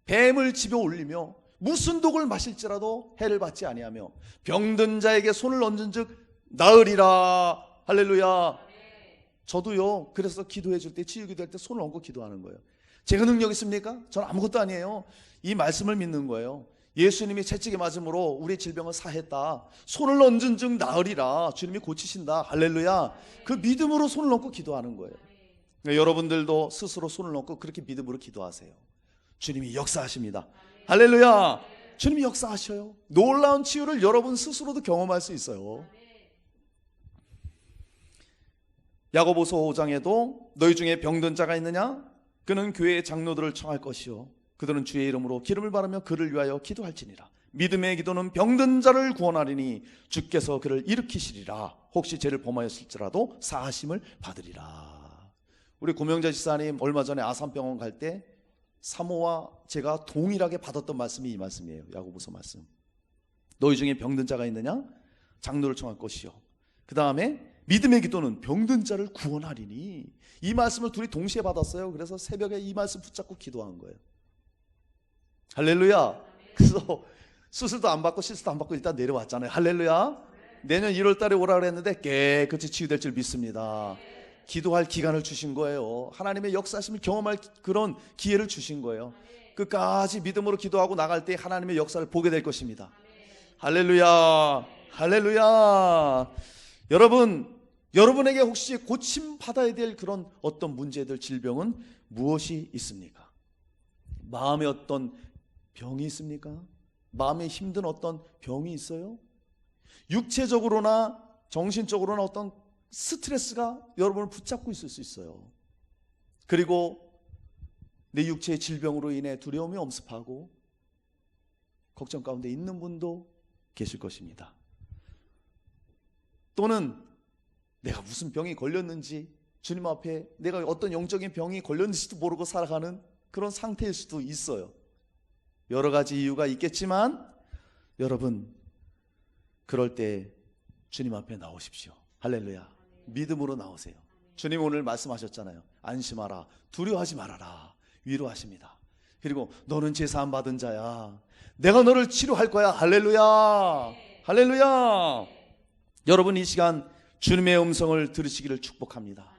뱀을 집에 올리며 무슨 독을 마실지라도 해를 받지 아니하며 병든 자에게 손을 얹은 즉 나으리라. 할렐루야. 저도요, 그래서 기도해 줄 때, 치유 기도할 때 손을 얹고 기도하는 거예요. 제가 능력 있습니까? 전 아무것도 아니에요. 이 말씀을 믿는 거예요. 예수님이 채찍에 맞음으로 우리 질병을 사했다. 손을 얹은 즉 나으리라. 주님이 고치신다. 할렐루야. 그 믿음으로 손을 얹고 기도하는 거예요. 그러니까 여러분들도 스스로 손을 얹고 그렇게 믿음으로 기도하세요. 주님이 역사하십니다. 할렐루야. 주님이 역사하셔요. 놀라운 치유를 여러분 스스로도 경험할 수 있어요. 야고보서 5장에도 너희 중에 병든 자가 있느냐? 그는 교회의 장로들을 청할 것이요 그들은 주의 이름으로 기름을 바르며 그를 위하여 기도할지니라. 믿음의 기도는 병든 자를 구원하리니 주께서 그를 일으키시리라. 혹시 죄를 범하였을지라도 사하심을 받으리라. 우리 고명자 지사님 얼마 전에 아산병원 갈 때 사모와 제가 동일하게 받았던 말씀이 이 말씀이에요. 야고보서 말씀. 너희 중에 병든 자가 있느냐? 장로를 청할 것이요. 그 다음에 믿음의 기도는 병든 자를 구원하리니. 이 말씀을 둘이 동시에 받았어요. 그래서 새벽에 이 말씀 붙잡고 기도한 거예요. 할렐루야. 그래서 수술도 안 받고 시술도 안 받고 일단 내려왔잖아요. 할렐루야. 내년 1월 달에 오라 그랬는데 깨끗이 치유될 줄 믿습니다. 기도할 기간을 주신 거예요. 하나님의 역사하심을 경험할 그런 기회를 주신 거예요. 끝까지 믿음으로 기도하고 나갈 때 하나님의 역사를 보게 될 것입니다. 할렐루야. 할렐루야. 여러분에게 혹시 고침 받아야 될 그런 어떤 문제들, 질병은 무엇이 있습니까? 마음에 어떤 병이 있습니까? 마음에 힘든 어떤 병이 있어요? 육체적으로나 정신적으로나 어떤 스트레스가 여러분을 붙잡고 있을 수 있어요. 그리고 내 육체의 질병으로 인해 두려움이 엄습하고 걱정 가운데 있는 분도 계실 것입니다. 또는 내가 무슨 병이 걸렸는지, 주님 앞에 내가 어떤 영적인 병이 걸렸는지도 모르고 살아가는 그런 상태일 수도 있어요. 여러 가지 이유가 있겠지만 여러분, 그럴 때 주님 앞에 나오십시오. 할렐루야. 믿음으로 나오세요. 주님 오늘 말씀하셨잖아요. 안심하라, 두려워하지 말아라, 위로하십니다. 그리고 너는 제사함 받은 자야, 내가 너를 치료할 거야. 할렐루야. 할렐루야. 여러분, 이 시간 주님의 음성을 들으시기를 축복합니다.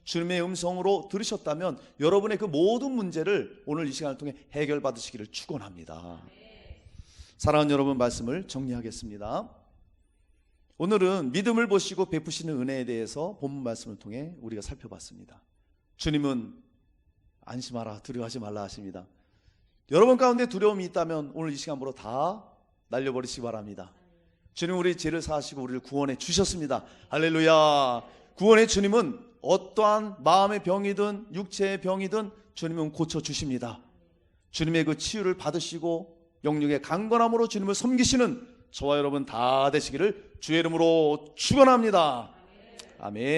주님의 음성으로 들으셨다면 여러분의 그 모든 문제를 오늘 이 시간을 통해 해결받으시기를 축원합니다. 사랑하는 여러분, 말씀을 정리하겠습니다. 오늘은 믿음을 보시고 베푸시는 은혜에 대해서 본문 말씀을 통해 우리가 살펴봤습니다. 주님은 안심하라, 두려워하지 말라 하십니다. 여러분 가운데 두려움이 있다면 오늘 이 시간부로 다 날려버리시기 바랍니다. 주님 우리 죄를 사하시고 우리를 구원해 주셨습니다. 할렐루야. 구원의 주님은 어떠한 마음의 병이든 육체의 병이든 주님은 고쳐주십니다. 주님의 그 치유를 받으시고 영육의 강건함으로 주님을 섬기시는 저와 여러분 다 되시기를 주의 이름으로 축원합니다. 아멘.